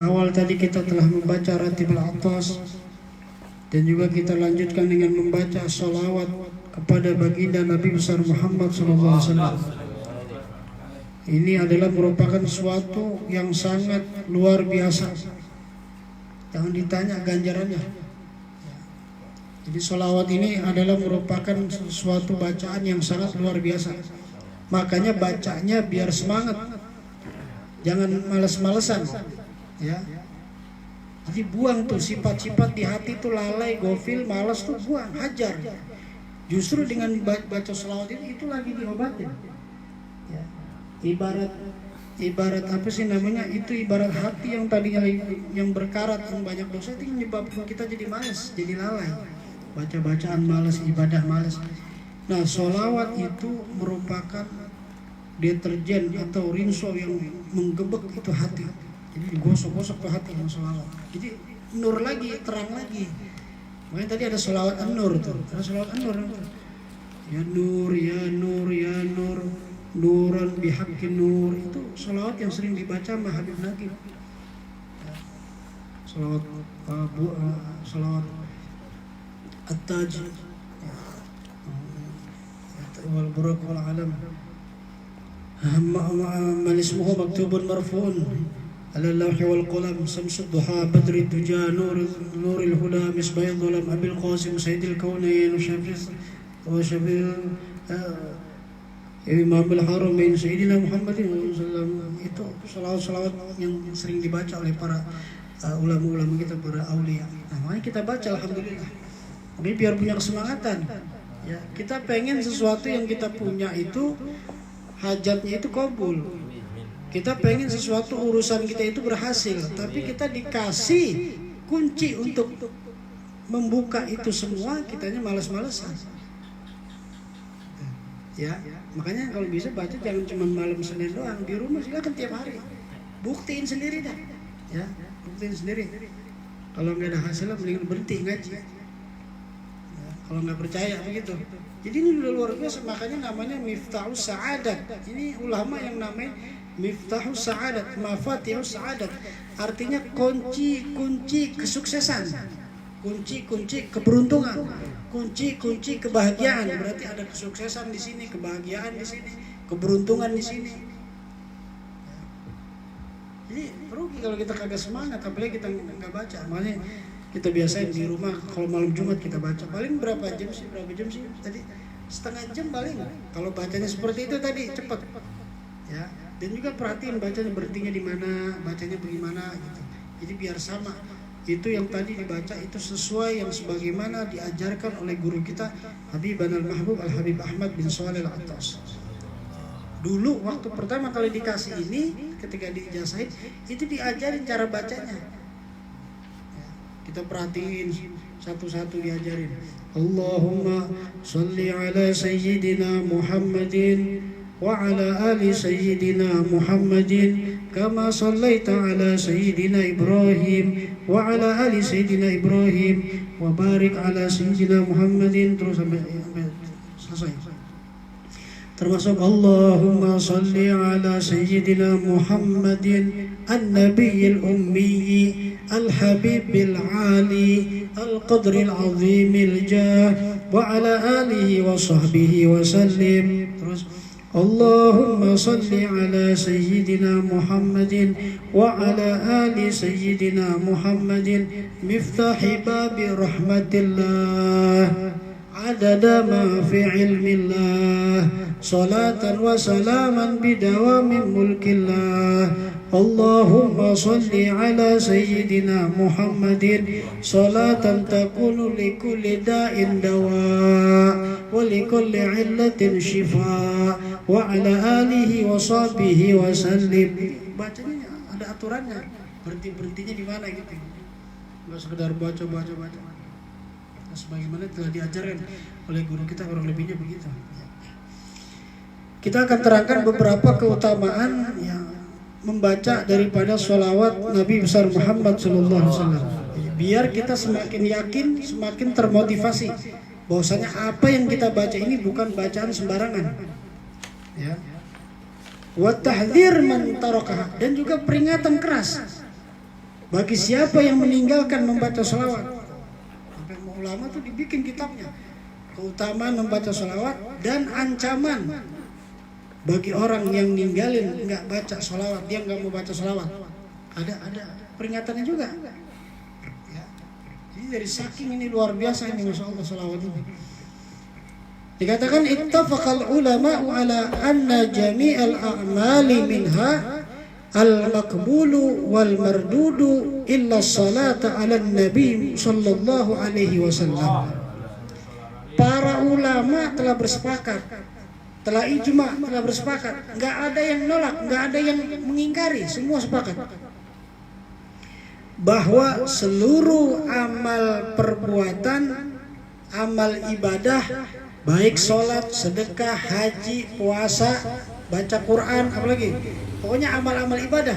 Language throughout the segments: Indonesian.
Awal tadi kita telah membaca Ratibul Atas dan juga kita lanjutkan dengan membaca salawat kepada baginda Nabi besar Muhammad SAW. Ini adalah merupakan sesuatu yang sangat luar biasa. Jangan ditanya ganjarannya. Jadi salawat ini adalah merupakan suatu bacaan yang sangat luar biasa. Makanya bacanya biar semangat, jangan males-malesan. Ya, jadi buang tuh sifat-sifat di hati tuh lalai, gofil, malas tuh buang, hajar. Justru dengan baca selawat itu lagi diobatin. Ya. Ibarat apa sih namanya? Itu ibarat hati yang tadinya yang berkarat, yang banyak dosa itu menyebabkan kita jadi malas, jadi lalai. Baca-bacaan malas, ibadah malas. Nah, selawat itu merupakan deterjen atau rinso yang menggebek itu hati. Jadi digosok-gosok ke hati sama selawat. Jadi nur lagi, terang lagi. Makanya tadi ada selawat an-nur tuh. Ada selawat an-nur. Ya nur, ya nur, ya nur, nuran bihaqqin nur. Itu selawat yang sering dibaca sama Habib Nagib. Selawat selawat at-taj. Wal burak wal alam. Man ismuhu maktubun marfu'un على اللوح والقلم شمس الضحى بدر الدجى نور الهدى مصباح الظلام أبي القاسم سيد الكونين وشفيع Imam al-Haramain Sayyidina Muhammad SAW. Itu salawat-salawat yang sering dibaca oleh para ulama-ulama kita, para aulia. Nah, makanya kita baca alhamdulillah. Tapi biar punya kesemangatan. Ya, kita pengen sesuatu yang kita punya itu hajatnya itu kabul. Kita pengen sesuatu urusan kita itu berhasil, tapi kita dikasih kunci untuk membuka itu semua, kitanya malas-malesan. Ya, makanya kalau bisa baca jangan cuma malam Senin doang, di rumah silakan tiap hari. Buktiin sendiri dah. Ya, buktiin sendiri. Kalau nggak ada hasilnya mendingan berhenti ngaji. Ya, kalau nggak percaya begitu. Jadi ini luar biasa, makanya namanya Miftahus Sa'adat. Ini ulama yang namanya Miftahus Sa'adat, Mafatihus Sa'adat. Artinya kunci-kunci kesuksesan, kunci-kunci keberuntungan, kunci-kunci kebahagiaan. Berarti ada kesuksesan di sini, kebahagiaan di sini, keberuntungan di sini. Jadi rugi kalau kita kagak semangat, apalagi kita nggak baca. Makanya kita biasain di rumah kalau malam Jumat kita baca. Paling berapa jam sih? Tadi setengah jam paling. Kalau bacanya seperti itu tadi cepat. Ya. Dan juga perhatiin bacanya berhentinya di mana, bacanya bagaimana gitu. Jadi biar sama. Itu yang tadi dibaca itu sesuai yang sebagaimana diajarkan oleh guru kita Habib al-Mahbub Al-Habib Ahmad bin Shalih Al-Attas. Dulu waktu pertama kali dikasih ini, ketika diijazahin, itu diajarin cara bacanya. Ya, kita perhatiin satu-satu diajarin. Allahumma shalli ala sayyidina Muhammadin وعلى آل سيدنا محمد كما صليت على سيدنا إبراهيم وعلى آل سيدنا إبراهيم وبارك على سيدنا محمد. Terus sampai selesai. Termasuk Allahumma salli ala sayyidina Muhammadin an-nabiyil ummi al-habibil ali al-qadril azimil jah wa ala alihi wa sahbihi wa sallim. Terus Allahumma salli ala sayyidina Muhammadin wa ala ali sayyidina Muhammadin miftahi babi rahmatillah adada ma fi ilmillah salatan wa salaman bidawami mulkillah. Allahumma salli ala sayyidina Muhammadin salatan takunu likulli da'in dawa wa likulli illatin shifa wa ala alihi wa sahbihi wa sallim. Bacanya ada aturannya, berhentinya di mana gitu. Enggak sekedar baca. Nah, sebagaimana telah diajarkan oleh guru kita, kurang lebihnya begitu. Kita akan terangkan beberapa keutamaan yang membaca daripada sholawat Nabi besar Muhammad SAW. Biar kita semakin yakin, semakin termotivasi bahwasanya apa yang kita baca ini bukan bacaan sembarangan. Ya. Wa tahdzir man tarakaha, dan juga peringatan keras bagi siapa yang meninggalkan membaca sholawat. Sampai ulama tuh dibikin kitabnya, keutamaan membaca sholawat dan ancaman bagi orang yang ninggalin nggak baca sholawat, dia nggak mau baca sholawat. Ada peringatannya juga. Ya. Jadi dari saking ini luar biasa ini, masya Allah sholawat ini. Dikatakan ittafaqal ulama ala anna jami'al a'mali minha al-maqbulu wal mardudu illa salata ala nabi sallallahu alaihi wasallam. Para ulama telah bersepakat, telah ijma, telah bersepakat, nggak ada yang nolak, nggak ada yang mengingkari, semua sepakat bahwa seluruh amal perbuatan, amal ibadah, baik sholat, sedekah, haji, puasa, baca Quran, apalagi, pokoknya amal-amal ibadah,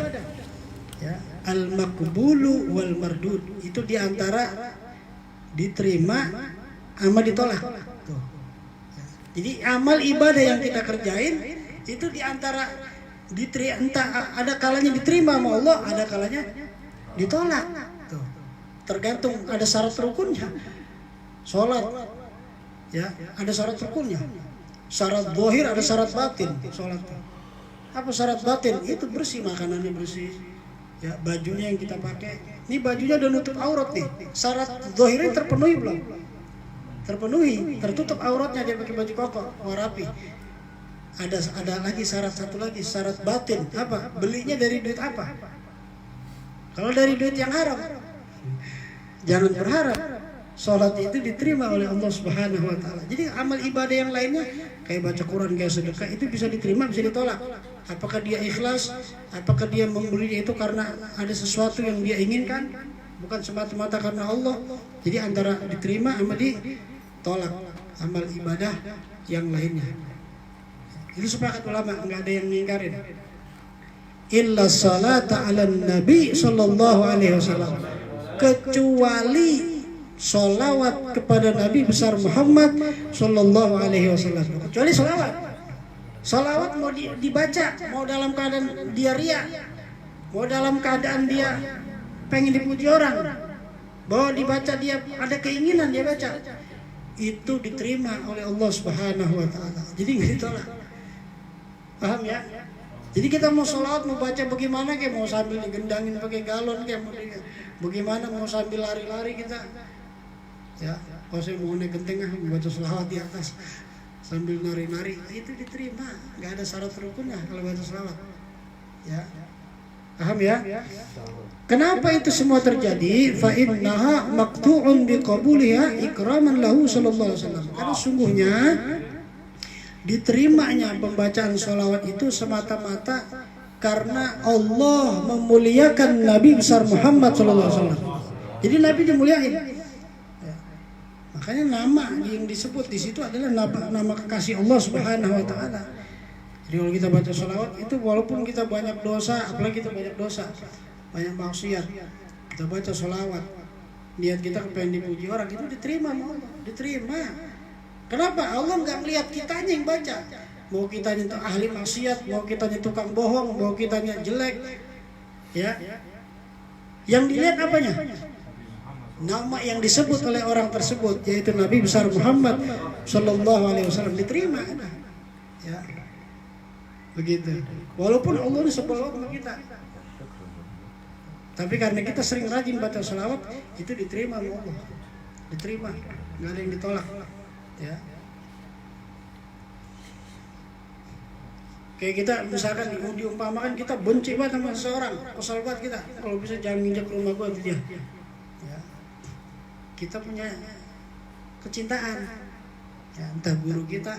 ya, al-maqbulu wal mardud, itu diantara diterima sama ditolak. Tuh. Jadi amal ibadah yang kita kerjain itu diantara diterima, entah ada kalanya diterima sama Allah, ada kalanya ditolak. Tuh. Tergantung, ada syarat rukunnya. Sholat, ya, ada syarat rukunnya. Syarat zahir, ada syarat batin. Sholat. Apa syarat batin? Itu bersih, makanannya bersih. Ya, bajunya yang kita pakai. Ini bajunya udah nutup aurat nih. Syarat zahirnya terpenuhi belum? Terpenuhi, tertutup auratnya, dia pakai baju koko, rapi. Ada lagi syarat satu lagi, syarat batin. Apa? Belinya dari duit apa? Kalau dari duit yang haram, jangan berharap sholat itu diterima oleh Allah Subhanahu wa Ta'ala. Jadi amal ibadah yang lainnya kayak baca Quran, kayak sedekah, itu bisa diterima, bisa ditolak. Apakah dia ikhlas, apakah dia memberi itu karena ada sesuatu yang dia inginkan, bukan semata-mata karena Allah. Jadi antara diterima sama ditolak amal ibadah yang lainnya. Itu sepakat ulama, nggak ada yang mengingkarin. Illa salata ala nabi sallallahu alaihi wasallam, kecuali sholawat kepada Nabi besar Muhammad sallallahu alaihi wasallam. Kecuali sholawat mau dibaca, mau dalam keadaan dia riya, mau dalam keadaan dia pengen dipuji orang, bahwa dibaca dia ada keinginan dia baca, itu diterima oleh Allah Subhanahu wa Ta'ala. Jadi nggak ditolak. Paham ya? Jadi kita mau sholawat, mau baca bagaimana, kayak mau sambil digendangin pakai galon, kayak mau bagaimana, mau sambil lari-lari kita, ya, kalau saya mau naik genteng baca sholawat di atas sambil nari-nari, itu diterima, nggak ada syarat rukunnya kalau baca sholawat, ya, paham ya? Kenapa itu semua terjadi? Fa innaha maqtu'un biqabuliha ikraman lahu sallallahu alaihi wasallam. Karena sungguhnya diterimanya pembacaan sholawat itu semata-mata karena Allah memuliakan Nabi besar Muhammad sallallahu alaihi wasallam. Jadi Nabi dimuliakan. Ya. Makanya nama yang disebut di situ adalah nama kekasih Allah Subhanahu wa Ta'ala. Jadi kalau kita baca sholawat itu, walaupun kita banyak dosa, apalagi kita banyak dosa, banyak maksiat, kita baca sholawat, niat kita pengen dipuji orang, itu diterima sama Allah, diterima. Kenapa? Allah nggak melihat kitanya yang baca. Mau kitanya ahli maksiat, mau kitanya tukang bohong, mau kitanya jelek, ya. Yang dilihat apanya? Nama yang disebut oleh orang tersebut, yaitu Nabi besar Muhammad Sallallahu Alaihi Wasallam, diterima. Ya, begitu. Walaupun Allah ini sebelum sama kita, tapi karena kita sering rajin baca salawat, itu diterima sama Allah, diterima, nggak ada yang ditolak. Ya. Kayak kita misalkan diumpamakan kita benci banget sama seseorang, kesal banget kita, kalau bisa jangan nginjak rumah gua itu dia. Ya. Kita punya kecintaan, ya, entah guru kita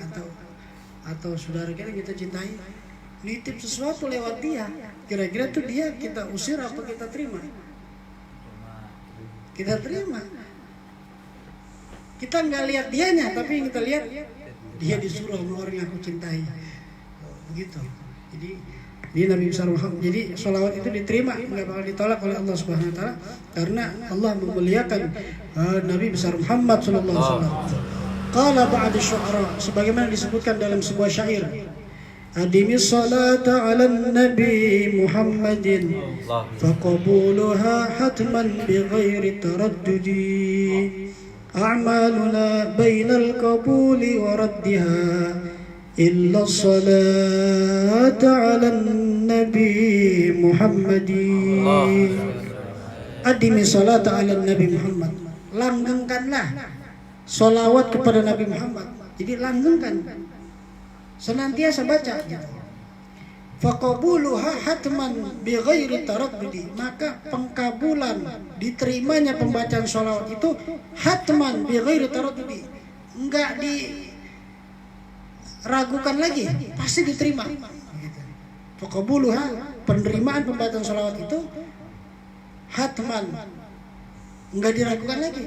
atau saudara kita cintai, nitip sesuatu lewat dia, kira-kira tuh dia kita usir apa kita terima? Kita terima. Kita nggak lihat dianya, tapi yang kita lihat dia disuruh sama orang yang aku cintai, begitu. Jadi dia Nabi besar Muhammad. Jadi sholawat itu diterima, nggak bakal ditolak oleh Allah Subhanahu Wa Taala, karena Allah memuliakan Nabi besar Muhammad Sallallahu Alaihi Wasallam. Qala ba'd asy-syu'ara, sebagaimana disebutkan dalam sebuah syair, أدم الصلاة على النبي محمد فقبولها حتما بغير تردد أعمالنا بين القبول وردها إلا الصلاة على النبي محمد أدم الصلاة على النبي محمد. Langgengkanlah sholawat kepada Nabi Muhammad. Jadi langgengkan, senantiasa baca gitu. Faqabuluha hatman bighairi taraddudi, maka pengkabulan diterimanya pembacaan sholawat itu hatman bighairi taraddudi, enggak diragukan lagi, pasti diterima gitu. Faqabuluha, penerimaan pembacaan sholawat itu hatman, enggak diragukan lagi,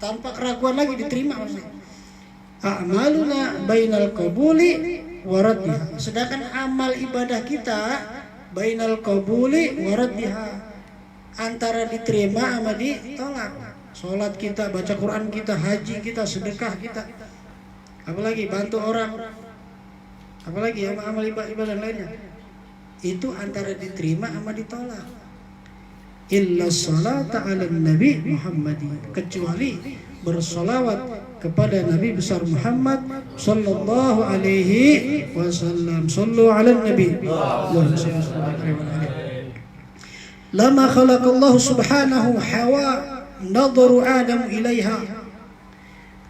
tanpa keraguan lagi diterima maksudnya. A'maluna bainal qabuli waraddiha, sedangkan amal ibadah kita bainal qabuli waraddiha, antara diterima sama ditolak. Salat kita, baca Quran kita, haji kita, sedekah kita, apalagi bantu orang, apalagi amal ibadah lainnya, itu antara diterima sama ditolak. Illa salata ala nabi Muhammadi, kecuali bersolawat kepada Nabi besar Muhammad sallallahu alaihi wasallam. Sallu ala nabi. Lama khalaqallahu subhanahu Hawa nadharu Adam ilaiha,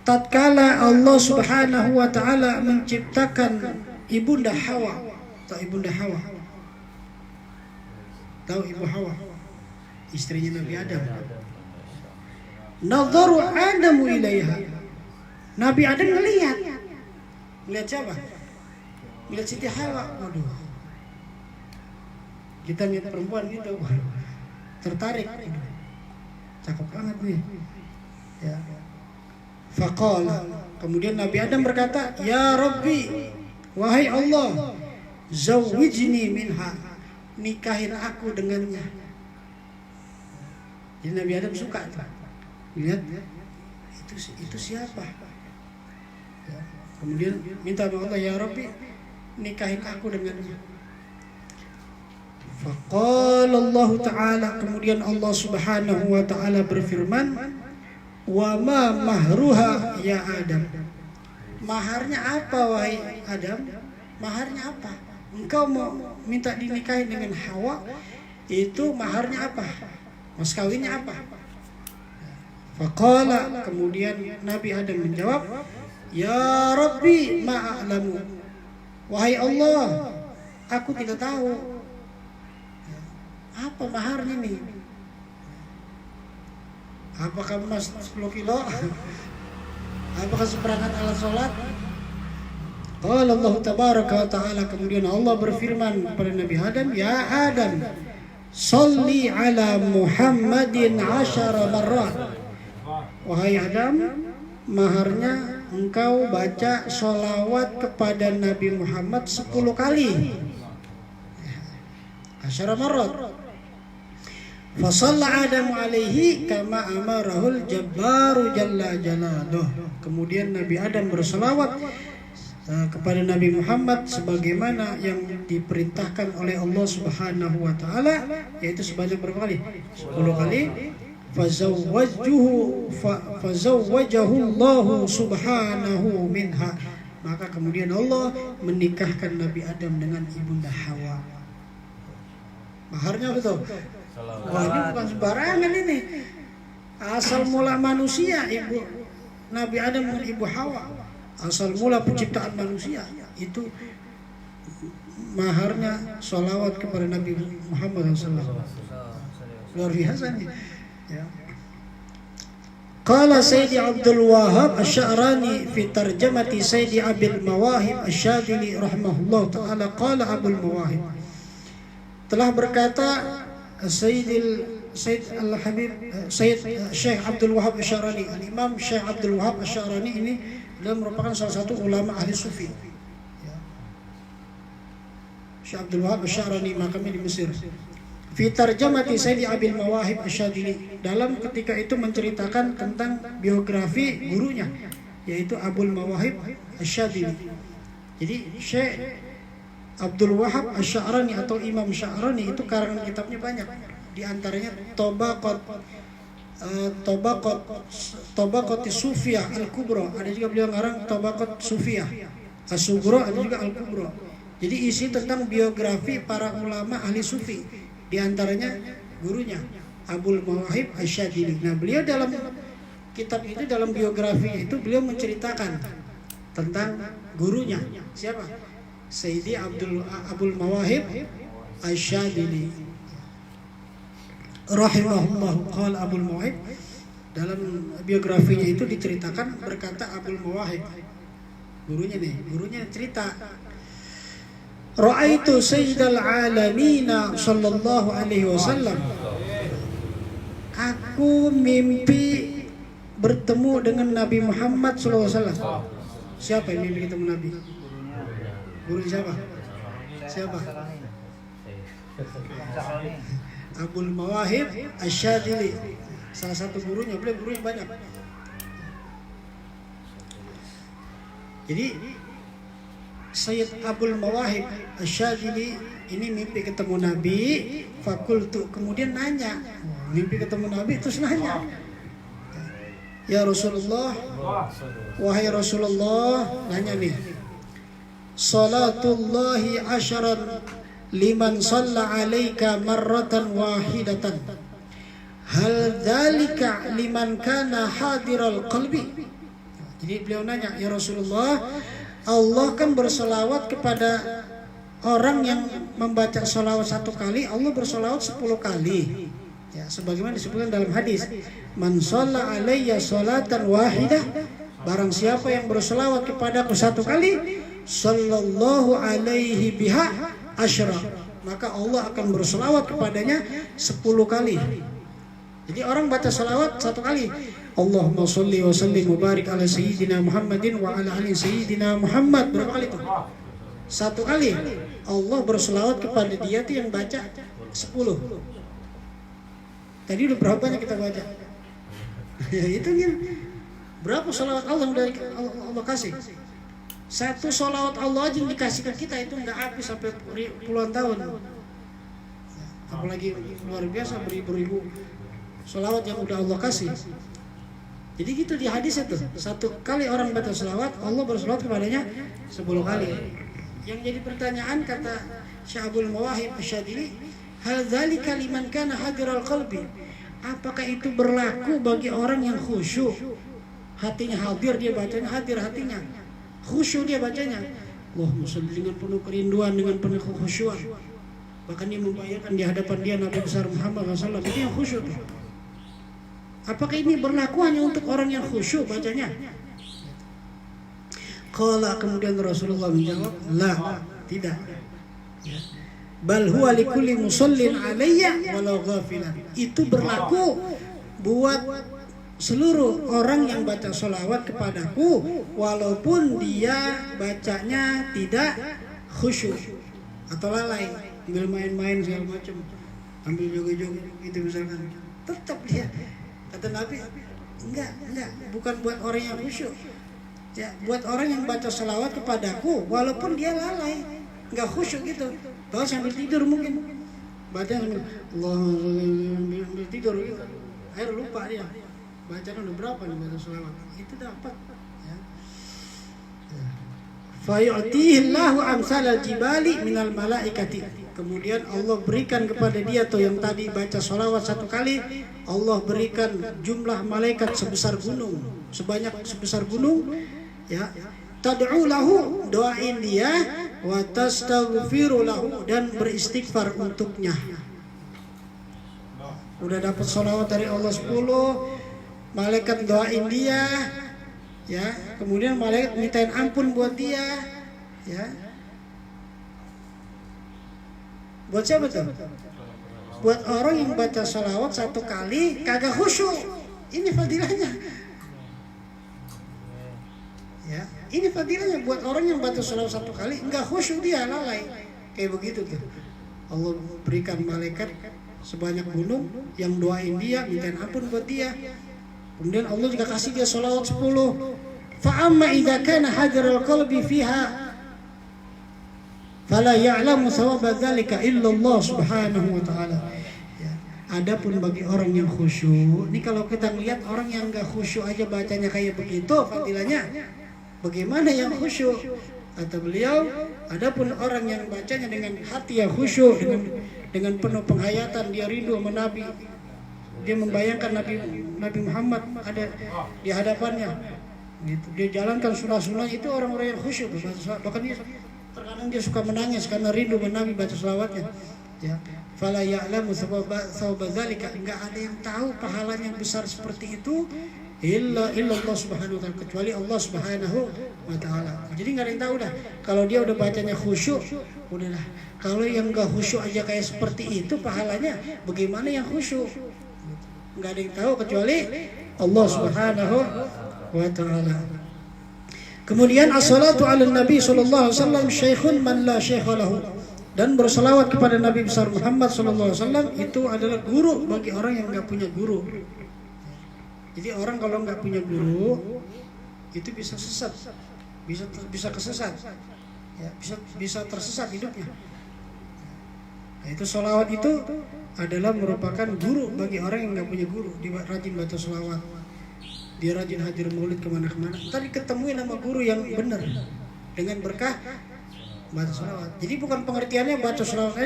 tatkala Allah subhanahu wa ta'ala menciptakan ibunda Hawa. Tahu ibunda Hawa? Tahu ibu Hawa? Istrinya Nabi Adam. Nadharu Adamu ilaiha, Nabi Adam melihat siapa? Melihat Siti Hawa. Waduh, kita lihat perempuan gitu, tertarik, cakep banget nih ya. Faqala, kemudian Nabi Adam berkata, ya Rabbi, wahai Allah, zawwijni minha, nikahin aku dengannya. Jadi Nabi Adam suka tuh, lihat itu siapa ya. Kemudian minta sama Allah, ya Rabbi, nikahin aku dengannya. Faqala Allah Ta'ala, kemudian Allah Subhanahu wa Ta'ala berfirman, wa ma mahruha ya Adam, maharnya apa wahai Adam? Maharnya apa? Engkau mau minta dinikahin dengan Hawa, itu maharnya apa? Mas kawinnya apa? Faqala, kemudian Nabi Adam menjawab, ya Rabbi ma'alamu, wahai Allah, aku tidak tahu apa maharnya nih. Apakah emas 10 kilo? Apakah seperangkat alat sholat? Qala Allah tabaraka wa ta'ala, kemudian Allah berfirman kepada Nabi Adam, ya Adam, sholli ala Muhammadin 10 marrat, wahai Adam, maharnya engkau baca sholawat kepada Nabi Muhammad 10 kali. 10 marrat. Fasalla Adam alaihi kama amarahul jabbaru jalla jalaluh. Kemudian Nabi Adam berselawat kepada Nabi Muhammad sebagaimana yang diperintahkan oleh Allah Subhanahu wa Ta'ala, yaitu sebanyak berapa kali? 10 kali. Fazawwajahu Allah subhanahu minha, maka kemudian Allah menikahkan Nabi Adam dengan ibunda Hawa. Maharnya betul. Wah, ini bukan sembarangan ini. Asal mula manusia ibu Nabi Adam dengan ibu Hawa, asal mula penciptaan manusia itu maharnya sholawat kepada Nabi Muhammad SAW. Luar biasa nih. Ya. Qala Sayyidi Abdul Wahhab Asy-Sya'rani fi tarjamati Sayyidi Abil Mawahib Asy-Syadili rahimahullah ta'ala, qala Abul Mawahib, telah berkata Syekh Abdul Wahhab Asy-Sya'rani, Imam Syekh Abdul Wahhab Asy-Sya'rani ini beliau merupakan salah satu ulama ahli sufi. Syekh Abdul Wahhab Asy-Sya'rani makamnya di Mesir. Fi tarjamati Sayyidi Abil Mawahib Asy-Syadili, dalam ketika itu menceritakan tentang biografi gurunya, yaitu Abul Mawahib Asy-Syadili. Jadi Syekh Abdul Wahab Asy-Sya'rani atau Imam Sya'rani itu karangan kitabnya banyak. Di antaranya Tabaqat Sufiyah Al-Kubra, ada juga beliau ngarang Tabaqat Sufiyah As-Sughra, ada juga Al-Kubra. Jadi isi tentang biografi para ulama ahli sufi, di antaranya gurunya Abul Mawahib Asy-Syadzili. Nah, beliau dalam kitab itu, dalam biografi itu beliau menceritakan tentang gurunya. Siapa? Sayyidi Abul Mawahib Asy-Syadzili rahimahullah. Qala Abul Mawahib, dalam biografinya itu diceritakan, berkata Abul Mawahib, gurunya cerita, ra'aitu sayyidal alamina sallallahu alaihi wasallam, aku mimpi bertemu dengan Nabi Muhammad sallallahu alaihi wasallam. Siapa yang mimpi ketemu Nabi? Guru siapa? Abul Mawahib Asy-Syadzili, salah satu gurunya. Beliau gurunya banyak. Jadi Sayyid Abul Mawahib Asy-Syadzili ini mimpi ketemu Nabi. Fakultu, kemudian nanya, mimpi ketemu Nabi terus nanya, ya Rasulullah, wahai Rasulullah, nanya nih, salatullahi asharan liman shalla alaika marratan wahidatan, hal dzalika liman kana hadiral qalbi. Jadi beliau nanya, ya Rasulullah, Allah kan bersolawat kepada orang yang membaca solawat 1 kali, Allah bersolawat 10 kali. Ya, sebagaimana disebutkan dalam hadis, man shalla alayya sholatan wahidah, barang siapa yang bersolawat kepadaku 1 kali, sallallahu alaihi biha asyra, maka Allah akan bersolawat kepadanya 10 kali. Jadi orang baca solawat 1 kali, Allahumma sholli wa sallim wa barik ala sayyidina Muhammadin wa ala ali sayyidina Muhammad, berapa kali itu? 1 kali. Allah bersolawat kepada dia tuh yang baca 10. Tadi udah berapa banyak kita baca? Ya itu kan berapa solawat Allah yang Allah kasih? 1 solawat Allah aja yang dikasih ke kita itu nggak habis sampai puluhan tahun. Apalagi luar biasa beribu-ribu solawat yang udah Allah kasih. Jadi gitu di hadis itu, 1 kali orang baca solawat, Allah bersolawat kepadanya 10 kali. Yang jadi pertanyaan, kata Syekh Abul Mawahib Asy-Syadzili, hal dzalika liman kana hadiral qalbi, apakah itu berlaku bagi orang yang khusyuk, hatinya hadir, dia bacanya hadir hatinya, khusyuk dia bacanya, Allahumma sholli, dengan penuh kerinduan, dengan penuh kekhusyuan, bahkan dia membayangkan di hadapan dia Nabi besar Muhammad SAW, itu yang khusyuk. Apakah ini berlaku hanya untuk orang yang khusyuk bacanya? Qala, kemudian Rasulullah menjawab, la, tidak. Bal huwa likulli musallin alayya walau ghafilan. Itu berlaku buat seluruh orang yang baca sholawat kepadaku, walaupun dia bacanya tidak khusyuk atau lalai, ambil main-main segala macam, ambil joget-joget gitu misalkan, tetap dia, kata Nabi, enggak, bukan buat orang yang khusyuk. Ya, buat orang yang baca sholawat kepadaku walaupun dia lalai, nggak khusyuk gitu, bahkan sambil tidur mungkin baca sambil Allah sambil tidur gitu, akhirnya lupa dia bacaan udah berapa nih baca sholawat, itu dapat ya. Fayu'tihillahu amsalal jibali minal malaikati, kemudian Allah berikan kepada dia tuh yang tadi baca sholawat 1 kali, Allah berikan jumlah malaikat sebesar gunung, sebesar gunung ya, tad'u lahu, doain dia, wa tastaghfiru lahu, dan beristighfar untuknya. Udah dapat sholawat dari Allah 10, malaikat doain dia ya, kemudian malaikat mintain ampun buat dia ya. Buat siapa tuh? Buat orang yang baca sholawat 1 kali kagak khusyuk, ini fadilahnya ya, ini fadilahnya buat orang yang baca sholawat 1 kali enggak khusyuk, dia lalai kayak begitu tuh, Allah berikan malaikat sebanyak gunung yang doain dia, mintain ampun buat dia, kemudian Allah juga kasih dia sholawat 10. Fa amma idza kana hajarul qalbi fiha Fala ya'lamu thawaba dzalika illallah subhanahu wa ta'ala. Ya. Adapun bagi orang yang khusyuk, ini kalau kita melihat orang yang enggak khusyuk aja bacanya kayak begitu fadilahnya, bagaimana yang khusyuk? Kata beliau, adapun orang yang bacanya dengan hati yang khusyuk, dengan penuh penghayatan, dia rindu sama Nabi, dia membayangkan Nabi Muhammad ada di hadapannya, gitu. Dia jalankan sunnah-sunnah, itu orang-orang yang khusyuk. Bahkan dia terkadang dia suka menangis karena rindu sama Nabi, baca selawatnya. Ya, fala ya'lamu thawaba dzalika, enggak ada yang tahu pahalanya yang besar seperti itu illa Allah subhanahu wa ta'ala, kecuali Allah subhanahu wa ta'ala. Jadi nggak ada yang tahu dah. Kalau dia udah bacanya khusyuk, udahlah. Kalau yang nggak khusyuk aja kayak seperti itu pahalanya, bagaimana yang khusyuk? Nggak ada yang tahu kecuali Allah subhanahu wa ta'ala. Kemudian as-salatu ala nabi sallallahu alaihi wasallam syekhun man la syekha lahu. Dan berselawat kepada Nabi besar Muhammad sallallahu alaihi wasallam itu adalah guru bagi orang yang nggak punya guru. Jadi orang kalau nggak punya guru itu bisa sesat, bisa kesesat, ya, bisa tersesat hidupnya. Nah, itu sholawat itu adalah merupakan guru bagi orang yang nggak punya guru. Dia rajin baca sholawat, dia rajin hadir maulid kemana-kemana. Tadi ketemuin sama guru yang benar dengan berkah baca sholawat. Jadi bukan pengertiannya baca sholawat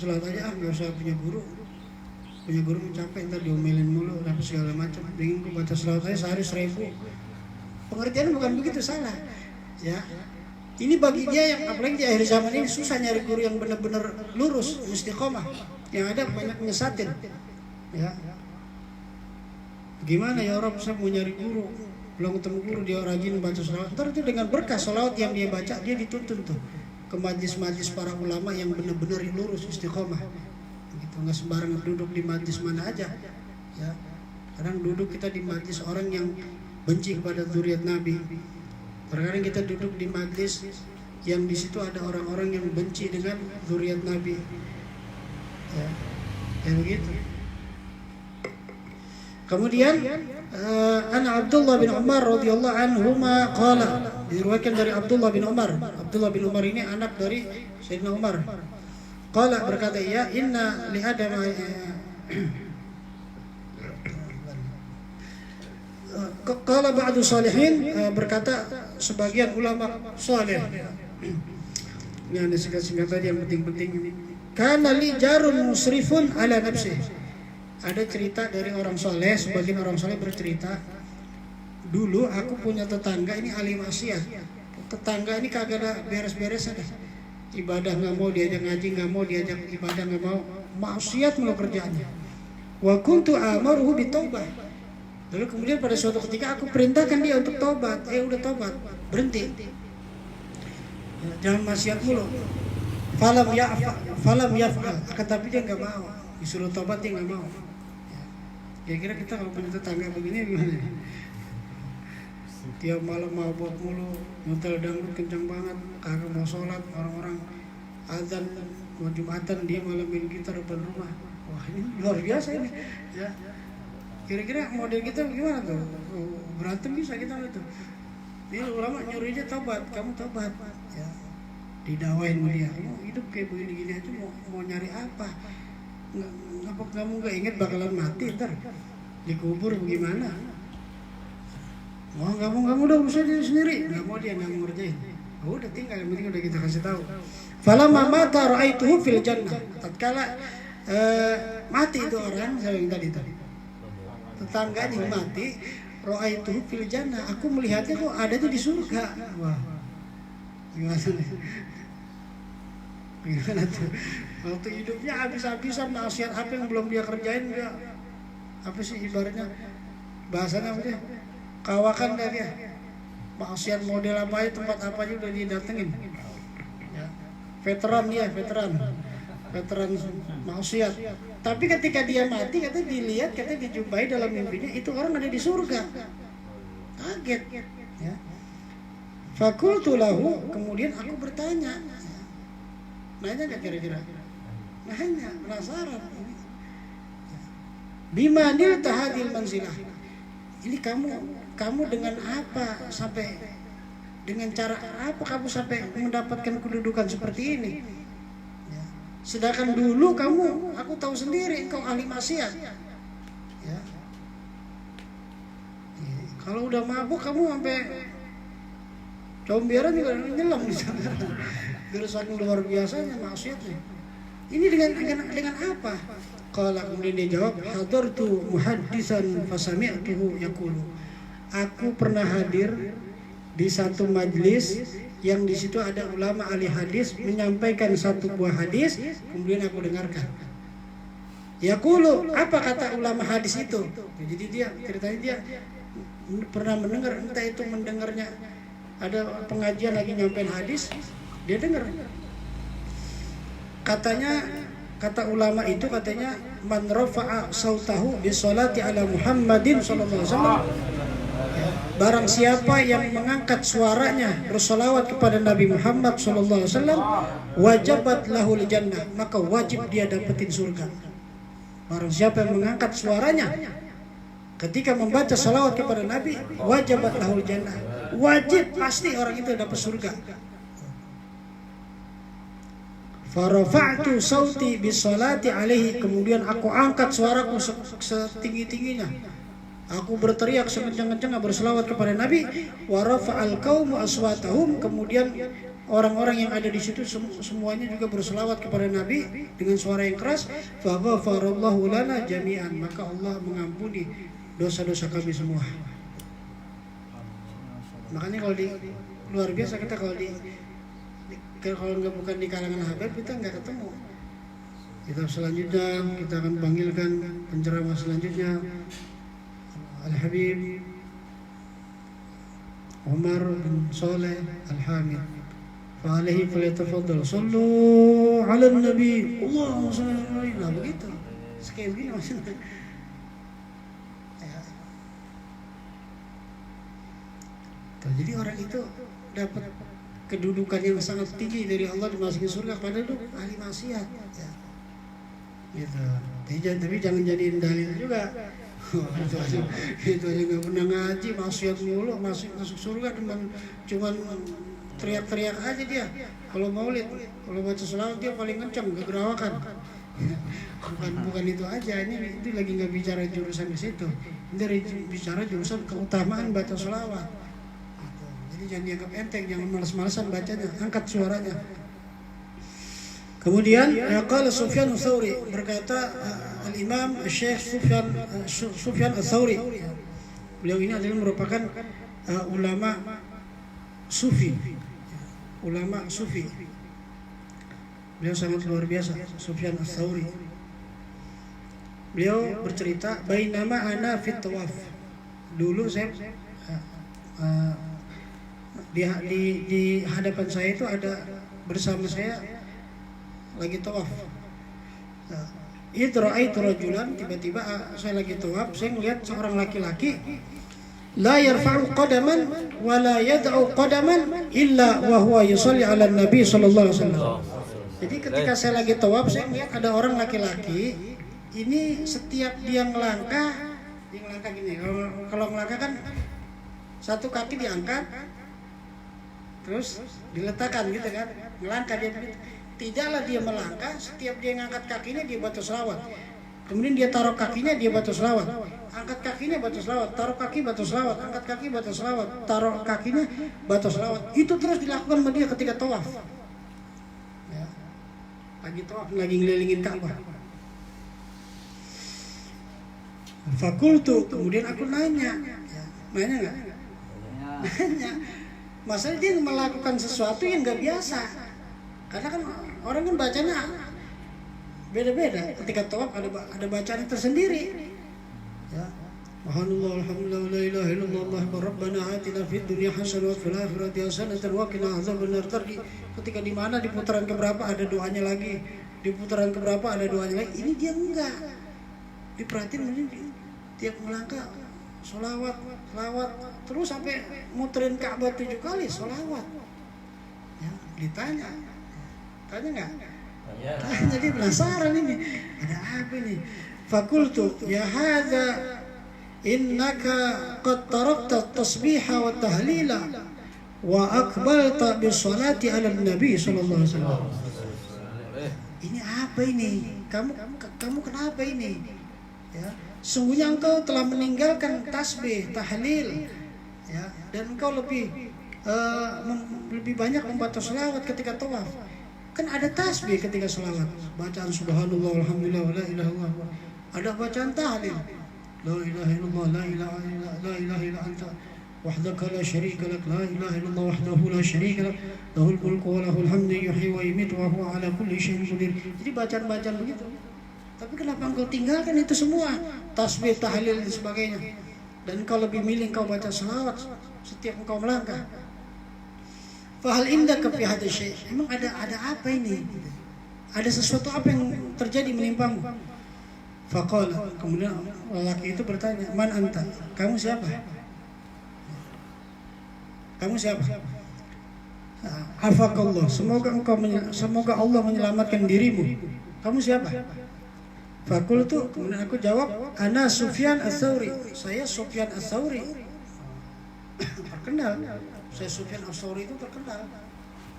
aja nggak usah punya guru. Punya guru capek, ntar diomelin mulu, apa segala macam. Dengan gue baca selawat aja sehari 1000. Pengertiannya bukan begitu, salah. Ya, ini bagi dia yang apalagi di akhir zaman ini susah nyari guru yang benar-benar lurus, istiqomah. Yang ada banyak nyesatin. Ya, gimana ya orang bisa mau nyari guru, belum ketemu guru dia rajin baca selawat. Ntar itu dengan berkah selawat yang dia baca, dia dituntun tuh ke majlis-majlis para ulama yang benar-benar lurus, istiqomah. Gitu, nggak sembarangan duduk di majlis mana aja, ya. Kadang duduk kita di majlis orang yang benci kepada zuriat Nabi. Terkadang kita duduk di majlis yang di situ ada orang-orang yang benci dengan zuriat Nabi, ya, kayak begitu. Kemudian Ana Abdullah bin Umar radhiyallahu anhuma qala, diriwayatkan dari Abdullah bin Umar. Abdullah bin Umar ini anak dari Sayyidina Umar. Qala, berkata ia, inna li Adam qala ba'du salihin, berkata sebagian ulama saleh. Ini ada singkat-singkat tadi yang penting-penting. Kana li jarun musrifun ala nafsi. Ada cerita dari orang saleh, sebagian orang saleh bercerita, dulu aku punya tetangga ini ahli maksiat. Tetangga ini kagak ada beres-beres ada. Ibadah nggak mau diajak ngaji, nggak mau diajak ibadah, nggak mau, maksiat mulu kerjaannya. Wa kuntu amaruhu bitaubah. Lalu kemudian pada suatu ketika aku perintahkan dia untuk tobat. Udah tobat, berhenti, jangan maksiat mulu. Falam yaf'al, akan tapi dia nggak mau. Disuruh tobat dia nggak mau. Kira-kira kita kalau punya tetangga begini gimana? Tiap malam mabok mulu, nyetel dangdut kencang banget, kagak mau sholat, orang-orang azan mau Jumatan dia malah main gitar depan rumah. Wah, ini luar biasa ini, ya. Kira-kira model kita gimana tuh? Berantem bisa kita gitu. Ini ulama nyuruh aja tobat, kamu tobat, ya. Didawain sama dia, hidup kayak begini-gini aja mau nyari apa? Ngapa kamu nggak ingat bakalan mati ntar dikubur bagaimana? Oh, kamu udah urusan diri sendiri, nggak mau dia nggak ngerjain. Oh, udah tinggal, yang penting udah kita kasih tahu. Falamma mata ra'aituhu fil jannah. Tatkala mati itu orang, saya yang tadi tetangganya mati, ra'aituhu fil jannah. Aku melihatnya kok ada di surga. Wah, gimana nih? Gimana tuh? Waktu hidupnya habis-habisan maksiat apa yang belum dia kerjain, dia apa sih ibaratnya bahasanya apa sih? Kawakan dah dia, maksiat model apa aja, tempat apa aja udah dia datengin, ya. Veteran maksiat. Tapi ketika dia mati, katanya dilihat, katanya dijumpai dalam mimpinya itu orang ada di surga. Kaget, ya. Fakultu lahu, kemudian aku bertanya, nanya nggak kira-kira? Nanya, penasaran. Bimanil tahadil manzilah. Ini kamu dengan apa sampai Dengan cara apa kamu sampai mendapatkan kedudukan seperti ini? Ya. Sedangkan dulu kamu, aku tahu sendiri engkau ahli maksiat. Ya. Kalau udah mabuk kamu sampai comberan juga nyelam di sana. Terus saking luar biasanya maksiatnya. Ini dengan apa? Kalau kemudian dia jawab, hadartu muhaddisan fasami'tuhu yaqulu. Aku pernah hadir di satu majlis yang di situ ada ulama ahli hadis menyampaikan satu buah hadis, kemudian aku dengarkan. Yaqulu, apa kata ulama hadis itu? Jadi dia ceritanya dia pernah mendengar, entah itu mendengarnya ada pengajian lagi nyampein hadis, dia dengar. Kata ulama itu katanya man rafa'a sautahu bi sholati ala Muhammadin sallallahu alaihi wasallam. Barang siapa yang mengangkat suaranya bersolawat kepada Nabi Muhammad sallallahu alaihi wasallam, wajabat lahul jannah, maka wajib dia dapetin surga. Barang siapa yang mengangkat suaranya ketika membaca salawat kepada Nabi, wajabat lahul jannah, wajib pasti orang itu dapat surga. Farafa'tu sauti bisolati alaihi, kemudian aku angkat suaraku setinggi-tingginya, aku berteriak sekencang-kencangnya berselawat kepada Nabi. Wa rafa'al qaumu aswatahum, kemudian orang-orang yang ada di situ semuanya juga berselawat kepada Nabi dengan suara yang keras. Fa ghafarallahu lana jami'an, maka Allah mengampuni dosa-dosa kami semua. Makanya kalau di luar biasa kita kalau nggak bukan di kalangan Habib kita nggak ketemu. Kitab selanjutnya kita akan panggilkan penceramah selanjutnya Al-Habib Umar bin Saleh Al-Hamid. Fa'alaihi falyatafaddal. Sallu 'alan nabi. Allahumma shalli 'alaihi. Nah begitu. Sekali begini maksudnya. Ya. Jadi orang itu dapat kedudukan yang sangat tinggi dari Allah dimasukin surga, padahal itu ahli maksiat. Ya. Gitu. Tapi jangan jadiin dalil juga. Itu aja nggak pernah ngaji, maksiat mulu, masuk surga cuman teriak-teriak aja dia. Kalau maulid, kalau baca selawat dia paling kencang, kegerawakan. Bukan itu aja, ini lagi nggak bicara jurusan ke situ. Ini dari bicara jurusan keutamaan baca selawat. Jadi jangan dianggap enteng, jangan malas-malasan bacanya, angkat suaranya. Kemudian qala Sufyan Ats-Tsauri, berkata Al-Imam Syekh Sufyan Ats-Tsauri. Beliau ini adalah merupakan ulama sufi. Ulama sufi. Beliau sangat luar biasa, Sufyan Ats-Tsauri. Beliau bercerita, bainama ana fit tawaf. Dulu saya di hadapan saya itu ada bersama saya lagi tawaf. Idra'aitu rajulan, tiba-tiba saya lagi tawaf, saya melihat seorang laki-laki la yarfa'u qadaman wa la yad'u qadaman illa wa huwa yusalli 'ala nabi sallallahu alaihi wasallam. Jadi ketika saya lagi tawaf, saya melihat ada orang laki-laki ini setiap dia ngelangkah gini. Kalau ngelangkah kan satu kaki diangkat terus diletakkan gitu kan, melangkah dia. Tidaklah dia melangkah, setiap dia ngangkat kakinya dia baca selawat. Kemudian dia taruh kakinya dia baca selawat. Angkat kakinya baca selawat, taruh kaki baca selawat, angkat kaki baca selawat, taruh kakinya baca selawat. Itu terus dilakukan sama dia ketika tawaf. Ya. Lagi tawaf, lagi ngelilingin Ka'bah. Fakultu, kemudian aku nanya. Ya. Nanya enggak? Nanya. Masalah dia melakukan sesuatu yang nggak biasa, karena kan orang kan bacanya beda-beda. Ketika tawaf ada bacaan tersendiri. Ya, Subhanallah, alhamdulillah, la ilaha illallah, rabbana atina fid dunya hasanah wa fil akhirati hasanah wa qina adzabannar. Ketika di mana di putaran keberapa ada doanya lagi, di putaran keberapa ada doanya lagi. Ini dia enggak. Diperhatiin ini tiap melangkah sholawat, terus sampai muterin Ka'bah 7 kali sholawat. Ya, ditanya, tanya nggak? Tanya, dia penasaran ini, ada apa ini? Fakultu, ya hadza innaka qad tarakta tasbiha wa tahlila wa aqbalta bis salati ala nabi sallallahu alaihi wasallam. Ini apa ini? Kamu kenapa ini? Ya, sungguhnya engkau telah meninggalkan tasbih, tahlil, ya, dan engkau lebih banyak membaca selawat ketika tawaf. Kan ada tasbih ketika selawat, bacaan subhanallah alhamdulillah la ilaha illallah. Ada bacaan tahlil, la ilaha illallah la ilaha illa anta wahdaka la syarika lak la ilaha illallah wahdahu la syarika lak lahul mulku wa lahul hamdu yuhyi wa yumiitu wa huwa ala kulli syai'in qadir. Jadi bacaan-bacaan begitu. Tapi kenapa engkau tinggalkan itu semua, tasbih, tahlil dan sebagainya, dan engkau lebih milih engkau baca selawat setiap engkau melangkah? Fahal indaka fi hadha syai', emang ada apa ini? Ada sesuatu apa yang terjadi menimpamu? Faqala, kemudian lelaki itu bertanya, man anta? Kamu siapa? Kamu siapa? Afakallah, semoga Allah menyelamatkan dirimu. Kamu siapa? Fakultu, kemudian aku jawab, ana Sufyan Ats-Tsauri. Saya Sufyan Ats-Tsauri. Terkenal. Saya Sufyan Ats-Tsauri itu terkenal.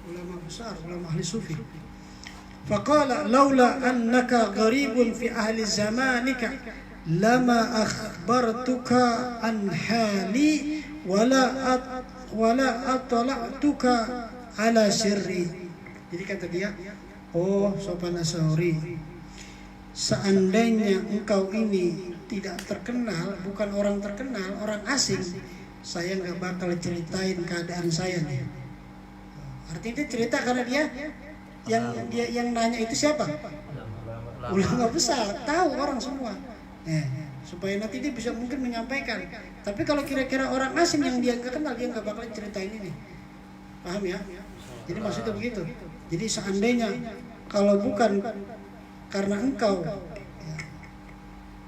Ulama besar, ulama ahli sufi. Faqala laula annaka gharibun fi ahli zamanika lama akhbartuka an hali wala atla'tuka ala sirri. Jadi kata dia, oh Sufyan Ats-Tsauri, seandainya engkau ini tidak terkenal, bukan orang terkenal, orang asing, saya nggak bakal ceritain keadaan saya nih. Artinya dia cerita karena dia yang nanya itu siapa? Ulama besar, tahu orang semua. Supaya nanti dia bisa mungkin menyampaikan. Tapi kalau kira-kira orang asing yang dia nggak kenal, dia nggak bakal ceritain ini. Paham ya? Jadi maksudnya begitu. Jadi seandainya kalau bukan karena engkau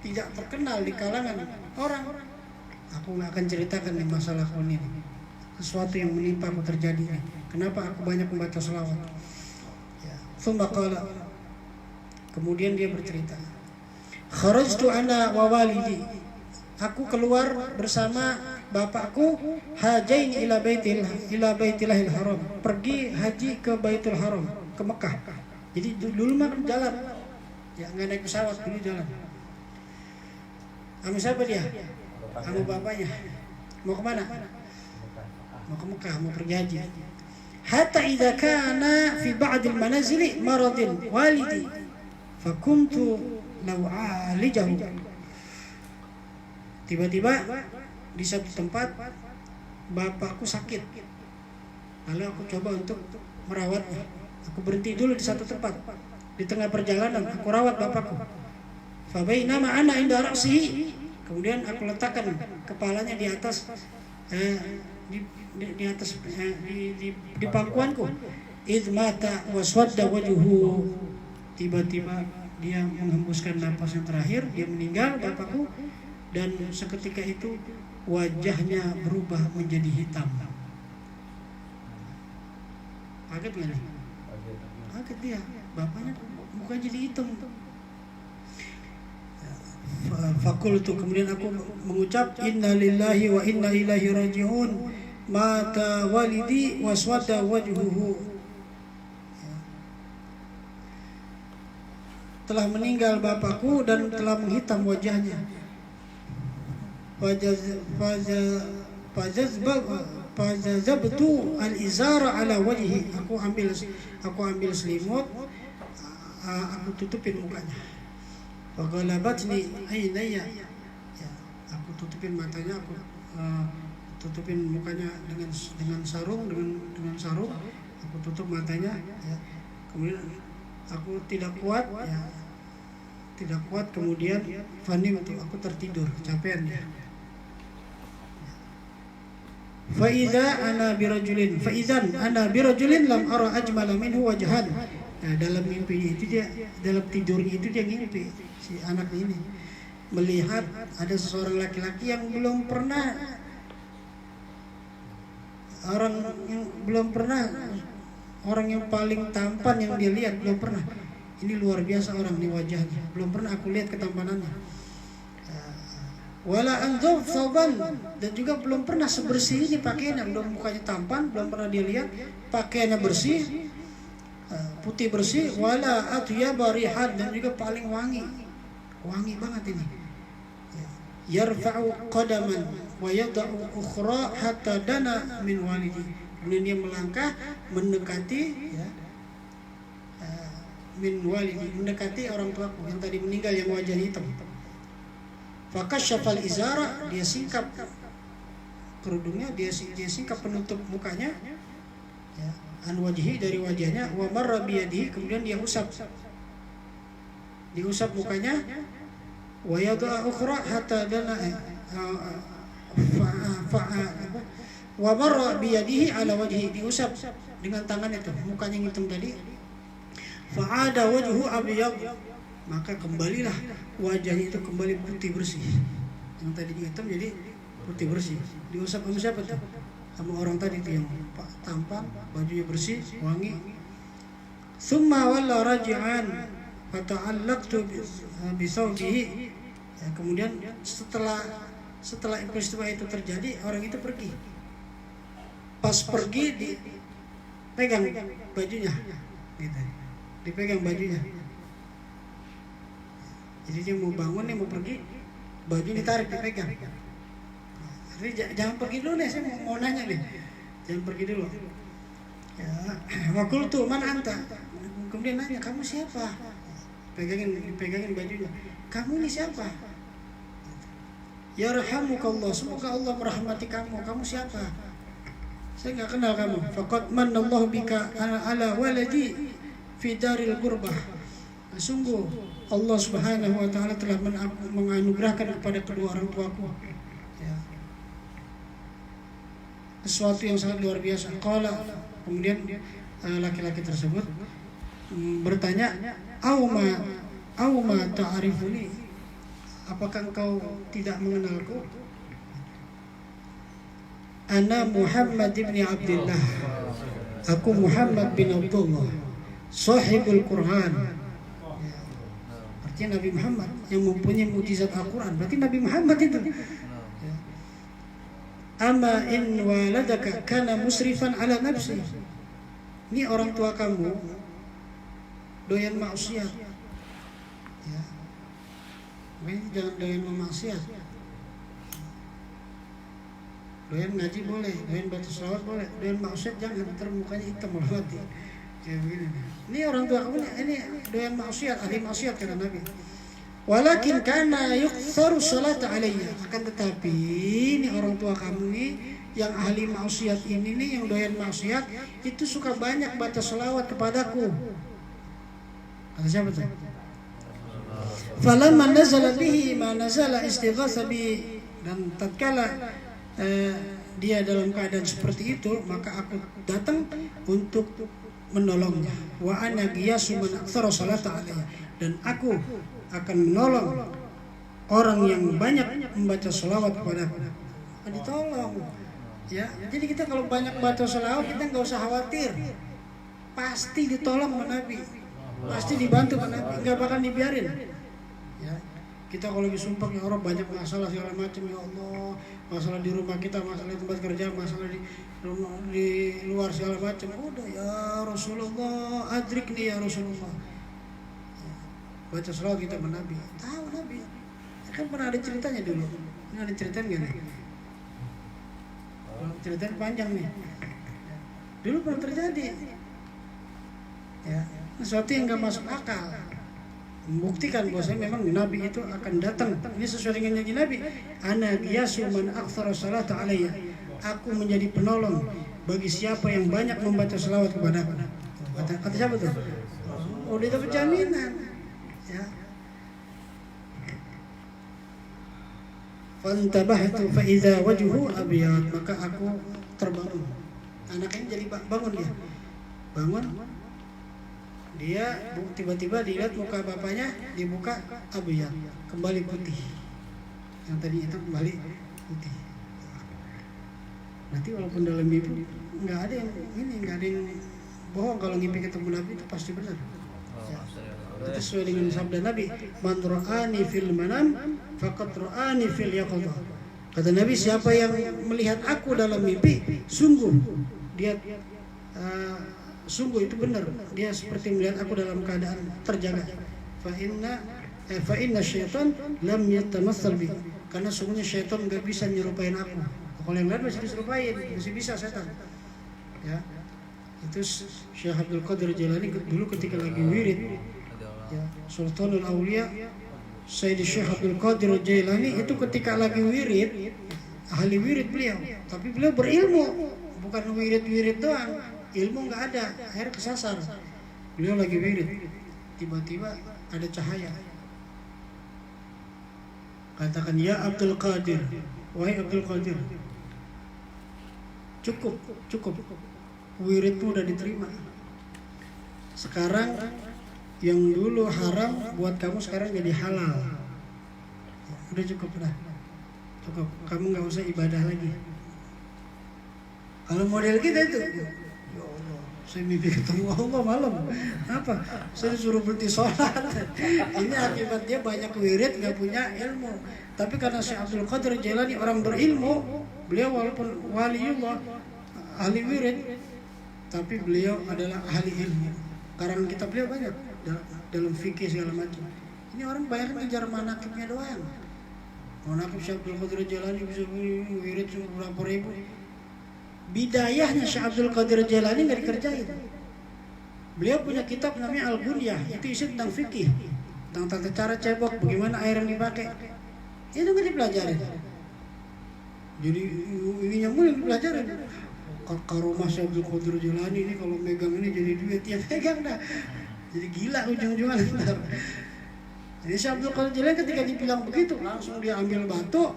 tidak terkenal di kalangan orang, aku nggak akan ceritakan nih masalah kau ini. Sesuatu yang menimpa aku terjadi. Kenapa aku banyak membaca selawat? Tsumma qala, kemudian dia bercerita, kharajtu ana wa walidi, aku keluar bersama bapakku, hajain ila baitillahil haram, pergi haji ke Baitul Haram, ke Mekah. Jadi dulu mah jalan, ya nggak naik pesawat, dulu jalan. Sama siapa dia? Sama bapaknya. Mau kemana? Mau ke Mekah, mau pergi haji. Hatta idza kana fi ba'd al-manazil maradin walidi fakuntu law alijahu. Tiba-tiba di satu tempat bapakku sakit. Lalu aku coba untuk merawatnya. Aku berhenti dulu di satu tempat. Di tengah perjalanan aku rawat bapakku. Fa bainama ana inda ra'sihi, kemudian aku letakkan kepalanya di atas di pangkuanku. Idh mata waswadda wajhuhu, tiba-tiba dia menghembuskan napas yang terakhir, dia meninggal bapakku, dan seketika itu wajahnya berubah menjadi hitam. Kaget gak nih? Kaget dia, bapaknya bukan jadi hitam. Fakultu, kemudian aku mengucap, inna lillahi wa inna ilaihi raji'un, mata walidi waswada wajhuhu, telah meninggal bapakku dan telah menghitam wajahnya. Fajazabtu al-izara ala wajhi, aku ambil selimut, aku tutupin mukanya. Faghalabatni ainaya, aku tutupin matanya, aku tutupin mukanya dengan sarung, aku tutup matanya, ya. Kemudian aku tidak kuat, kemudian fanim itu aku tertidur, kecapean ya. Faidan ana birajulin lam ara ajmala minhu wajhan. Nah, dalam mimpinya itu dia, dalam tidurnya itu dia ngimpi, si anak ini melihat ada seseorang laki-laki yang belum pernah orang yang paling tampan yang dia lihat, belum pernah. Ini luar biasa orang, ini wajahnya belum pernah aku lihat ketampanannya. wala anzaf thawban, dan juga belum pernah sebersih ini pakaiannya, belum mukanya tampan, belum pernah dia lihat pakaiannya bersih, putih bersih, wala atyaba rihan, dan juga paling wangi banget ini. Yarfa'u qadaman wa yada'u ukhra hatta dana min walidi. Kemudian dia melangkah mendekati min walidi, mendekati orang tuaku yang tadi meninggal yang wajahnya hitam. Fakasyafal izara, dia singkap kerudungnya, dia singkap penutup mukanya, an wajhi, dari wajahnya, wa marra biyadihi, kemudian dia diusap mukanya, wa yada'a ukhra hatta dana wa marra biyadihi ala wajhi, diusap dengan tangan itu mukanya yang hitam tadi. Fa'ada wajhu abyad, maka kembalilah wajahnya itu kembali putih bersih. Yang tadi hitam jadi putih bersih. Diusap sama siapa tuh? Sama orang tadi itu yang tampan, bajunya bersih, wangi. Tsumma walla raji'an fata'allaqtu bisawjihi. Kemudian setelah peristiwa itu terjadi, orang itu pergi. Pas pergi dipegang bajunya, gitu. Dipegang bajunya. Jadi dia mau bangun nih, mau pergi, baju ditarik, dipegang. Jadi jangan pergi dulu nih, saya mau nanya nih. Jangan pergi dulu. Ya, wakultu man anta. Kemudian nanya, kamu siapa? Pegangin bajunya. Kamu ini siapa? Ya rahamukallah, semoga Allah merahmati kamu. Kamu siapa? Saya nggak kenal kamu. Faqad manallahu bika ala waladi fi daril gurbah. Sungguh Allah Subhanahu wa taala telah menganugerahkan kepada kedua orang tuaku sesuatu yang sangat luar biasa. Qala, kemudian laki-laki tersebut bertanya, Auma ta'arifuni, apakah engkau tidak mengenalku? Ana Muhammad bin Abdullah, aku Muhammad bin Abdullah, sahibul Quran. Artinya Nabi Muhammad yang mempunyai mukjizat Al-Quran, berarti Nabi Muhammad itu. Ama in waladaka kana musrifan ala nafsi. Ini orang tua kamu doyan maksiat. Ya. Jangan doyan maksiat. Doyan ngaji boleh, doyan baca selawat boleh, doyan maksiat jangan, ntar mukanya hitam malah mati. Kayak begini. Ini orang tua kamu ini doyan maksiat, ahli maksiat kata Nabi. Walakin kana yuktsaru salata alayya, akan tetapi ini orang tua kamu nih yang ahli maksiat ini nih, yang doyan maksiat itu suka banyak baca selawat kepadaku. Kata siapa tuh? Falamma nazala bihi ma nazala istighatha bi, dan tatkala dia dalam keadaan seperti itu, maka aku datang untuk menolongnya. Wa ana giyasu man aktsara salata alayya, dan aku akan menolong orang yang banyak membaca selawat kepadaku. Ditolong, ya. Jadi kita kalau banyak baca selawat, kita nggak usah khawatir, pasti ditolong sama Nabi, pasti dibantu sama Nabi, nggak bakal dibiarin. Ya. Kita kalau disumpah ya orang banyak masalah segala macam, ya Allah, masalah di rumah kita, masalah di tempat kerja, masalah di luar segala macam. Udah ya Rasulullah, adrik nih ya Rasulullah. Baca selawat kita sama Nabi. Tahu Nabi. Ya kan pernah ada ceritanya dulu. Ini ada ceritanya nggak nih? Ceritanya panjang nih. Dulu pernah terjadi. Ya, sesuatu yang nggak masuk akal. Membuktikan bahwasanya memang Nabi itu akan datang. Ini sesuai dengan janji Nabi. Ana biyasu man aktsara salata alayya. Aku menjadi penolong bagi siapa yang banyak membaca selawat kepadaku. Kata siapa tuh? Oh, dia dapat jaminan. Ya. Fantabahtu fa idza wajhu abyad, maka aku terbangun. Anaknya jadi bangun dia. Bangun. Dia tiba-tiba dilihat muka bapaknya dibuka abyad, kembali putih. Yang tadi itu kembali putih. Nanti walaupun dalam mimpi nggak ada yang bohong, kalau mimpi ketemu Nabi itu pasti benar. Ya. Itu sesuai dengan sabda Nabi, man ra'ani fil manam faqad ra'ani fil yaqظah. Kata Nabi, siapa yang melihat aku dalam mimpi, sungguh dia sungguh itu benar, dia seperti melihat aku dalam keadaan terjaga. Fa inna syaitan lam yatamassal bi. Karena sungguhnya syaitan enggak bisa nyerupain aku. Kalau yang lain masih diserupain, masih bisa setan. Ya. Itu Syekh Abdul Qadir Jailani dulu ketika lagi wirid, ya, Sultanul Aulia Sayyid Syekh Abdul Qadir Jailani itu ketika lagi wirid, ahli wirid beliau, tapi beliau berilmu, bukan wirid-wirid doang, ilmu nggak ada, akhirnya kesasar. Beliau lagi wirid, tiba-tiba ada cahaya. Katakan, ya Abdul Qadir, wahai Abdul Qadir, cukup, wiridmu udah diterima. Sekarang yang dulu haram buat kamu sekarang jadi halal. Udah cukup. Kamu nggak usah ibadah lagi. Kalau model kita itu, ya Allah, saya mimpi ketemu Allah malam. Apa? Saya disuruh berhenti sholat. Ini akibatnya banyak wirid, nggak punya ilmu. Tapi karena Syekh Abdul Qadir Jailani orang berilmu, beliau walaupun waliullah, ahli wirid, tapi beliau adalah ahli ilmu. Karangan kitab beliau banyak dalam fikih segala macam. Ini orang banyak ngejar manakibnya doang. Manakib Syekh Abdul Qadir Jailani bisa wirid berapa ribu. Bidayahnya Syekh Abdul Qadir Jailani nggak dikerjain. Beliau punya kitab namanya Al-Bunyah, itu isi tentang fikih, tentang tata cara cebok, bagaimana air yang dipakai. Itu nggak dipelajarin. Jadi ininya mulai dipelajarin. Karomah Syekh Abdul Qadir Jailani ini kalau megang ini jadi duit, ya pegang dah. Jadi gila ujung-ujungnya ntar. Jadi Syekh Abdul Qadir Jailani ketika dibilang begitu, langsung dia ambil batu,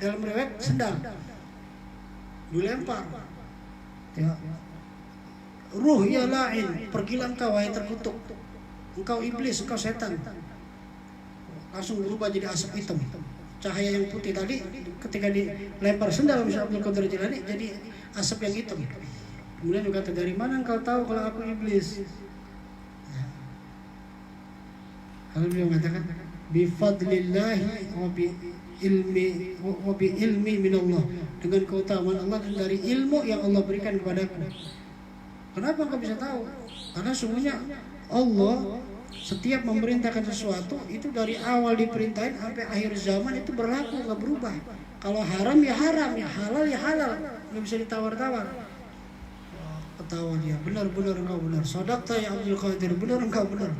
dalam riwayat sendal, dilempar. Ya. Ruh ya la'in, pergilah engkau wahai terkutuk. Engkau iblis, engkau setan. Langsung berubah jadi asap hitam. Cahaya yang putih tadi ketika dilempar sendal Syekh Abdul Qadir Jailani jadi asap yang hitam. Kemudian dia kata, dari mana engkau tahu kalau aku iblis? Lalu beliau mengatakan, bifadlillahi wa bi ilmi minallah, dengan keutamaan Allah dan dari ilmu yang Allah berikan kepadaku. Kenapa engkau bisa tahu? Karena sungguhnya Allah setiap memerintahkan sesuatu itu dari awal diperintahin sampai akhir zaman itu berlaku, nggak berubah. Kalau haram ya haram, ya halal ya halal, nggak bisa ditawar-tawar. Ketawa dia, benar-benar engkau benar. Sadaqta ya Abdul Qadir, benar engkau benar.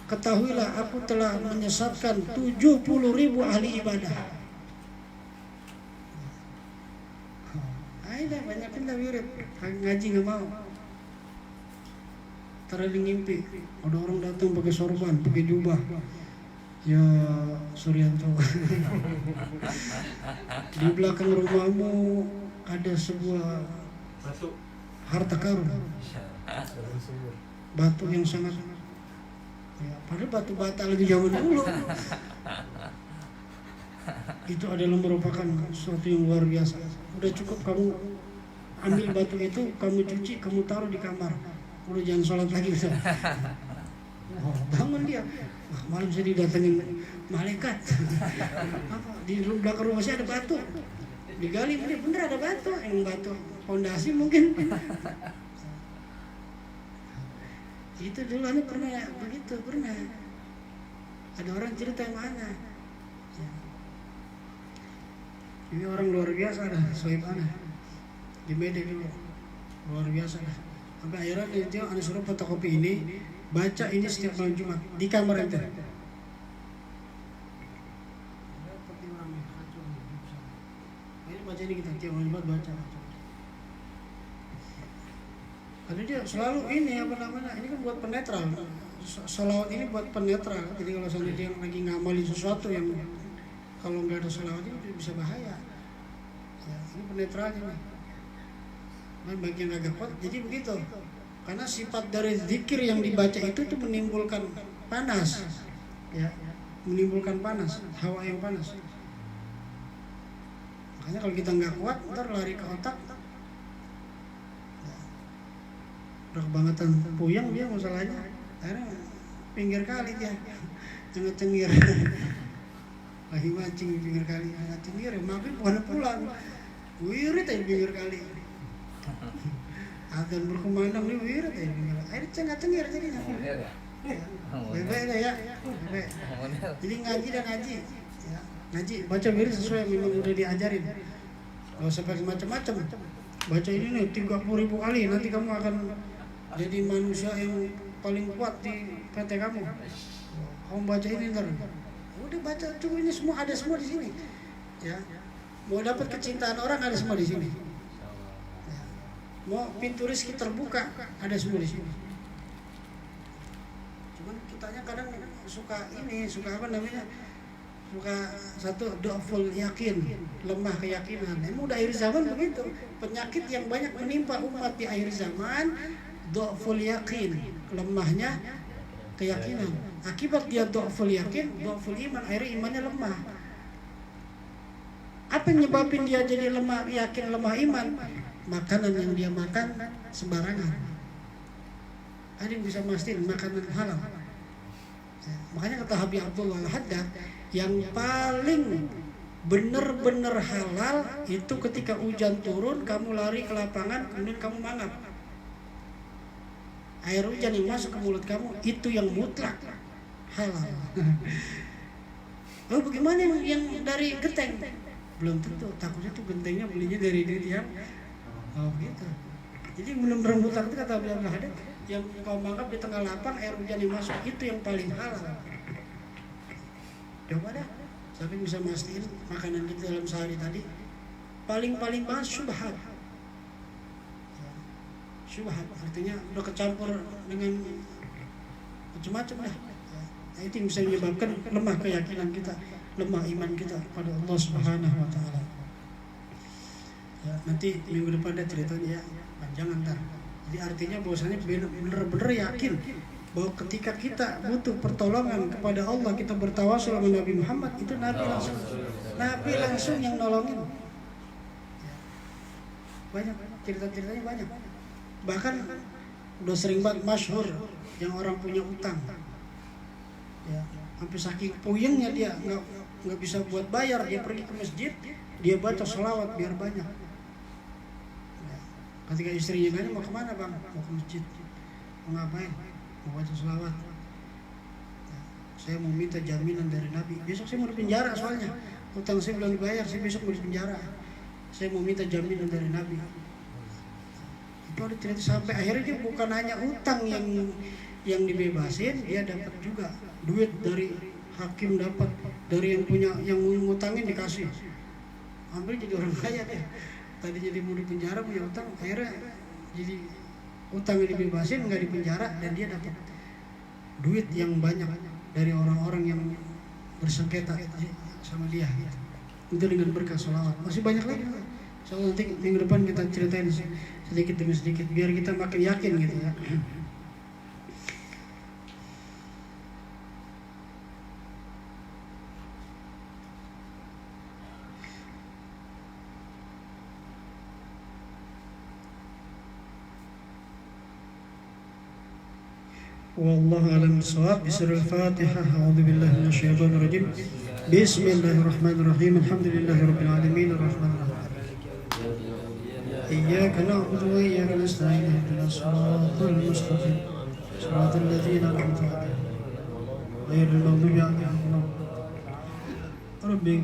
Ketahuilah aku telah menyesatkan 70.000 ahli ibadah. Aida banyakin dah wirid, ngaji nggak mau. Terlalu ngimpi, ada orang datang pakai sorban, pakai jubah. Ya Suryanto, di belakang rumahmu ada sebuah harta karun, batu yang sangat, ya, padahal batu bata lagi zaman dulu. Itu adalah merupakan sesuatu yang luar biasa. Udah cukup kamu ambil batu itu, kamu cuci, kamu taruh di kamar. Udah jangan sholat lagi bisa. Oh, bangun dia. Malam saya didatengin malaikat. Apa? Di belakang rumah saya ada batu. Digali bener ada batu. Yang batu fondasi mungkin. Itu dulu anu pernah begitu, pernah. Ada orang cerita yang mana. Ini orang luar biasa dah, Sohib Ana. Di Medan dulu. Luar biasa dah. Sampai akhirnya dia ada suruh fotokopi ini, baca ini setiap malam Jumat di kamar ente. Ini baca ini kita tiap malam Jumat baca. Karena dia selalu ini apa namanya? Ini kan buat penetral. Sholawat ini buat penetral. Jadi kalau sampai dia lagi ngamalin sesuatu yang kalau nggak ada sholawat itu bisa bahaya. Ya, ini penetral ini. Bagi yang agak kuat, jadi begitu. Karena sifat dari zikir yang dibaca itu menimbulkan panas, ya, menimbulkan panas, hawa yang panas. Makanya kalau kita nggak kuat, ntar lari ke otak, udah kebangetan puyeng dia masalahnya. Akhirnya pinggir kali dia, cengir. Lagi mancing di pinggir kali, cengir, maghrib bukan pulang, wirid aja pinggir kali. Akan berkumandang nih wirid aja pinggir, air cengir jadinya. Bebek ya, bebek. Jadi ngaji dan ngaji, ya. Ngaji, baca wirid sesuai yang memang udah diajarin. Gak usah pakai macam-macam. Baca ini nih 30.000 kali, nanti kamu akan jadi manusia yang paling kuat di PT kamu. Kamu baca ini ntar. Udah baca, coba ini semua ada semua di sini. Ya, mau dapat kecintaan orang ada semua di sini. Ya. Mau pintu rezeki terbuka ada semua di sini. Cuman kitanya kadang suka apa namanya? Suka satu do'ful yakin, lemah keyakinan. Emang udah akhir zaman begitu. Penyakit yang banyak menimpa umat di akhir zaman, do'ful yakin, lemahnya keyakinan. Akibat dia do'ful yakin, do'ful iman, akhirnya imannya lemah. Apa yang nyebabin dia jadi lemah yakin, lemah iman? Makanan yang dia makan sembarangan. Ada yang bisa mastiin makanan halal. Makanya kata Habib Abdullah Al-Haddad, yang paling benar-benar halal itu ketika hujan turun, kamu lari ke lapangan, kemudian kamu mangap. Air hujan yang masuk ke mulut kamu, itu yang mutlak halal. Lalu bagaimana yang dari genteng? Belum tentu, takutnya tuh gentengnya belinya dari duit yang gitu. Jadi benar-benar mutlak itu kata Habib Al-Haddad, yang kau mangkap di tengah lapang, air hujan yang masuk itu yang paling halal. Coba dah, sampai bisa mastiin makanan kita dalam sehari tadi paling banget syubhat. Syubhat artinya udah kecampur dengan macam-macam dah. Nah, itu yang bisa menyebabkan lemah keyakinan kita, lemah iman kita kepada Allah Subhanahu wa taala. Ya, nanti minggu depan ada ceritanya ya, panjang ntar. Jadi artinya bahwasanya benar-benar yakin bahwa ketika kita butuh pertolongan kepada Allah, kita bertawasul dengan Nabi Muhammad, itu Nabi langsung yang nolongin. Banyak cerita-ceritanya banyak. Bahkan udah sering banget masyhur yang orang punya utang. Ya, sampai saking puyengnya dia nggak bisa buat bayar, dia pergi ke masjid, dia baca sholawat biar banyak. Ketika istrinya nanya, mau kemana bang? Mau ke masjid. Mau ngapain? Mau baca selawat. Saya mau minta jaminan dari Nabi. Besok saya mau dipenjara soalnya. Utang saya belum dibayar, saya besok mau dipenjara. Saya mau minta jaminan dari Nabi. Itu ada cerita sampai akhirnya dia bukan hanya utang yang dibebasin, dia dapat juga duit dari hakim, dapat dari yang punya, yang ngutangin dikasih. Ambil jadi orang kaya dia. Tadi jadi mau dipenjara punya utang, akhirnya jadi utangnya dibebasin, nggak dipenjara, dan dia dapat duit yang banyak dari orang-orang yang bersengketa sama dia. Itu dengan berkah sholawat. Masih banyak lagi. Insyaallah nanti minggu depan kita ceritain sedikit demi sedikit biar kita makin yakin gitu ya. والله أعلم بالصواب. بسر الفاتحة. أعوذ بالله من الشيطان الرجيم. بسم الله الرحمن الرحيم. الحمد لله رب العالمين الرحمن الرحيم إياك نعبد وإياك نستعين اهدنا الصراط المستقيم صراط الذين أنعمت عليهم غير المغضوب عليهم ولا الضالين. ربي